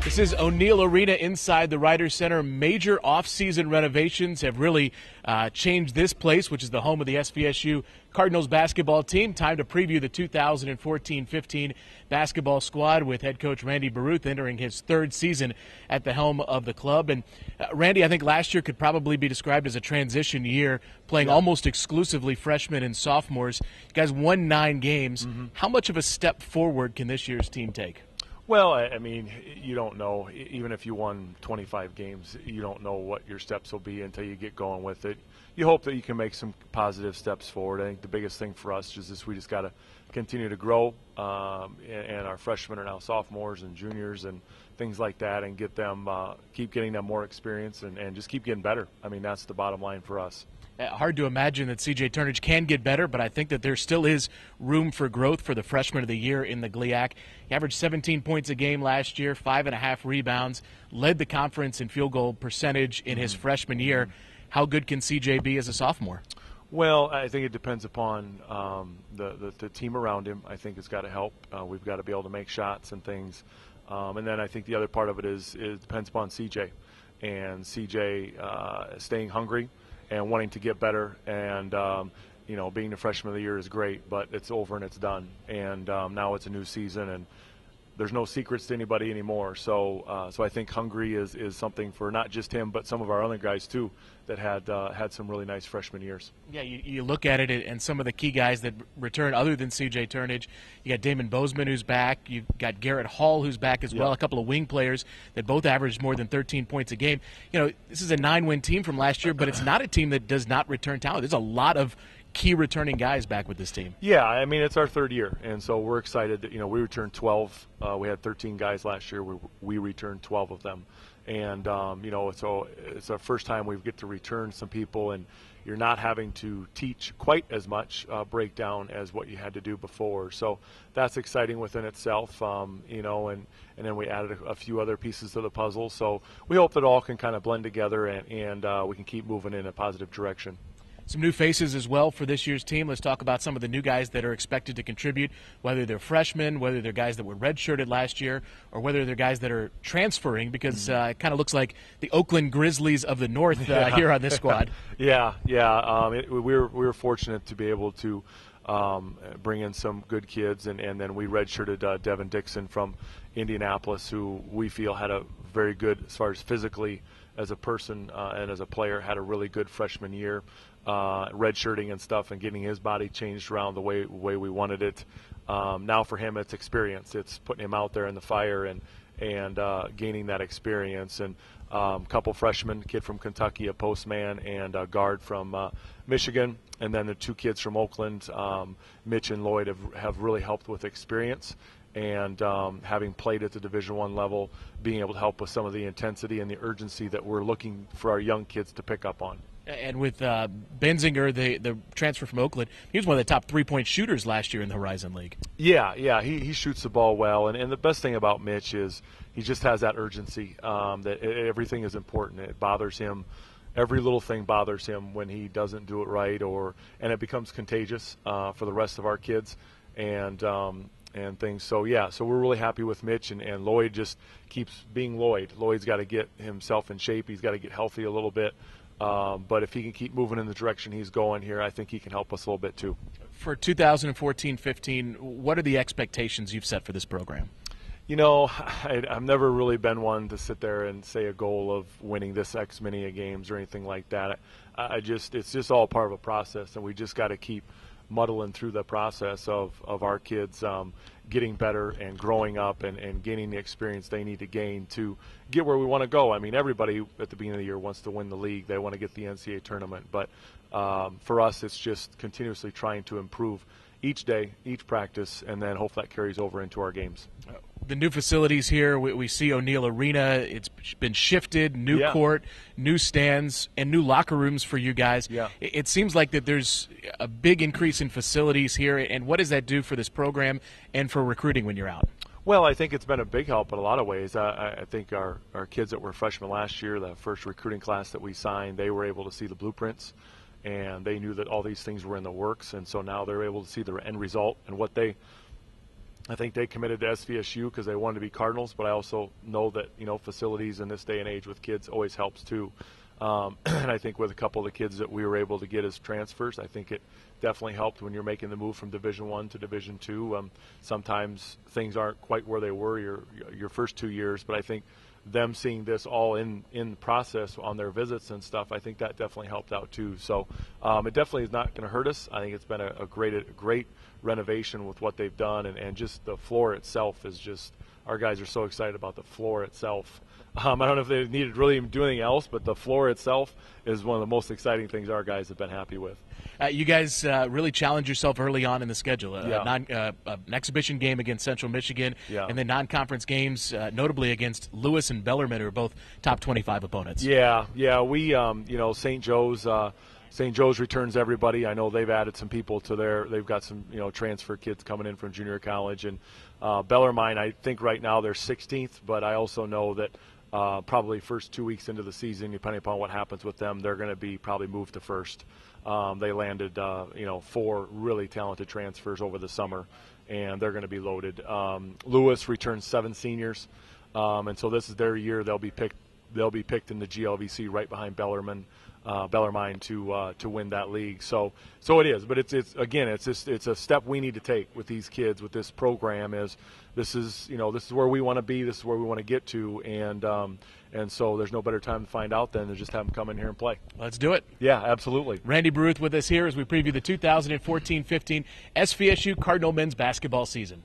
This is O'Neill Arena inside the Ryder Center. Major off-season renovations have really changed this place, which is the home of the SVSU Cardinals basketball team. Time to preview the 2014-15 basketball squad with head coach Randy Baruth entering his third season at the helm of the club. And Randy, I think last year could probably be described as a transition year, playing almost exclusively freshmen and sophomores. You guys won 9 games. How much of a step forward can this year's team take? Well, I mean, you don't know. Even if you won 25 games, you don't know what your steps will be until you get going with it. You hope that you can make some positive steps forward. I think the biggest thing for us is we just got to continue to grow, and our freshmen are now sophomores and juniors and things like that, and get them, keep getting them more experience and just keep getting better. I mean, that's the bottom line for us. Hard to imagine that C.J. Turnage can get better, but I think that there still is room for growth for the freshman of the year in the GLIAC. He averaged 17 points a game last year, 5.5 rebounds, led the conference in field goal percentage in his freshman year. How good can C.J. be as a sophomore? Well, I think it depends upon the team around him. I think it's got to help. We've got to be able to make shots and things. And then I think the other part of it is it depends upon C.J. And C.J. Staying hungry and wanting to get better, and you know, being the freshman of the year is great, but it's over and it's done, and now it's a new season, and there's no secrets to anybody anymore. So I think hungry is something for not just him, but some of our other guys too that had some really nice freshman years. Yeah, you look at it, and some of the key guys that return other than C.J. Turnage, you got Damon Bozeman who's back, you've got Garrett Hall who's back as well, a couple of wing players that both averaged more than 13 points a game. You know, this is a 9-win team from last year, but it's not a team that does not return talent. There's a lot of key returning guys back with this team. Yeah, I mean, it's our third year, and so we're excited that, you know, we returned 12. We had 13 guys last year. We returned 12 of them, and you know, so it's our first time we get to return some people, and you're not having to teach quite as much breakdown as what you had to do before. So that's exciting within itself, you know, and then we added a few other pieces to the puzzle. So we hope that all can kind of blend together, and we can keep moving in a positive direction. Some new faces as well for this year's team. Let's talk about some of the new guys that are expected to contribute, whether they're freshmen, whether they're guys that were redshirted last year, or whether they're guys that are transferring, because it kind of looks like the Oakland Grizzlies of the North here on this squad. We were fortunate to be able to bring in some good kids, and then we redshirted Devin Dixon from Indianapolis, who we feel had a very good, as far as physically as a person and as a player, had a really good freshman year. Redshirting and stuff, and getting his body changed around the way we wanted it. Now for him, it's experience. It's putting him out there in the fire and gaining that experience. And a couple freshmen, kid from Kentucky, a postman, and a guard from Michigan, and then the 2 kids from Oakland, Mitch and Lloyd, have really helped with experience. And having played at the Division I level, being able to help with some of the intensity and the urgency that we're looking for our young kids to pick up on. And with Benzinger, the transfer from Oakland, he was one of the top 3-point shooters last year in the Horizon League. Yeah, he shoots the ball well. And the best thing about Mitch is he just has that urgency, that everything is important. It bothers him. Every little thing bothers him when he doesn't do it right, and it becomes contagious for the rest of our kids and things. So we're really happy with Mitch, and Lloyd just keeps being Lloyd. Lloyd's got to get himself in shape. He's got to get healthy a little bit. But if he can keep moving in the direction he's going here, I think he can help us a little bit too. For 2014-15, what are the expectations you've set for this program? You know, I've never really been one to sit there and say a goal of winning this X many of games or anything like that. It's just all part of a process, and we just got to keep muddling through the process of our kids getting better and growing up and gaining the experience they need to gain to get where we want to go. I mean, everybody at the beginning of the year wants to win the league. They want to get the NCAA tournament. But for us, it's just continuously trying to improve each day, each practice, and then hopefully that carries over into our games. The new facilities here, we see O'Neill Arena. It's been shifted, new court, new stands, and new locker rooms for you guys. It seems like that there's a big increase in facilities here, and what does that do for this program and for recruiting when you're out? Well, I think it's been a big help in a lot of ways. I think our kids that were freshmen last year, the first recruiting class that we signed, they were able to see the blueprints, and they knew that all these things were in the works, and so now they're able to see the end result and what they I think they committed to SVSU because they wanted to be Cardinals, but I also know that, facilities in this day and age with kids always helps too. And I think with a couple of the kids that we were able to get as transfers, I think it definitely helped when you're making the move from Division I to Division II. Sometimes things aren't quite where they were your first 2 years, but I think them seeing this all in the process on their visits and stuff, I think that definitely helped out too. So it definitely is not going to hurt us. I think it's been a great renovation with what they've done, and just the floor itself is just, our guys are so excited about the floor itself. I don't know if they needed really do anything else, but the floor itself is one of the most exciting things our guys have been happy with. You guys really challenged yourself early on in the schedule. Yeah. An exhibition game against Central Michigan, yeah. and then non-conference games, notably against Lewis and Bellarmine, who are both top 25 opponents. Yeah. We, St. Joe's returns everybody. I know they've added some people to they've got some, transfer kids coming in from junior college. And Bellarmine, I think right now they're 16th, but I also know that probably first 2 weeks into the season, depending upon what happens with them, they're going to be probably moved to first. They landed, 4 really talented transfers over the summer, and they're going to be loaded. Lewis returns 7 seniors, and so this is their year. They'll be picked in the GLVC right behind Bellarmine to win that league. So it is, but it's a step we need to take with these kids, with this program. This is where we want to be, this is where we want to get to, and so there's no better time to find out than to just have them come in here and play. Let's do it. Yeah, absolutely. Randy Baruth with us here as we preview the 2014-15 SVSU Cardinal men's basketball season.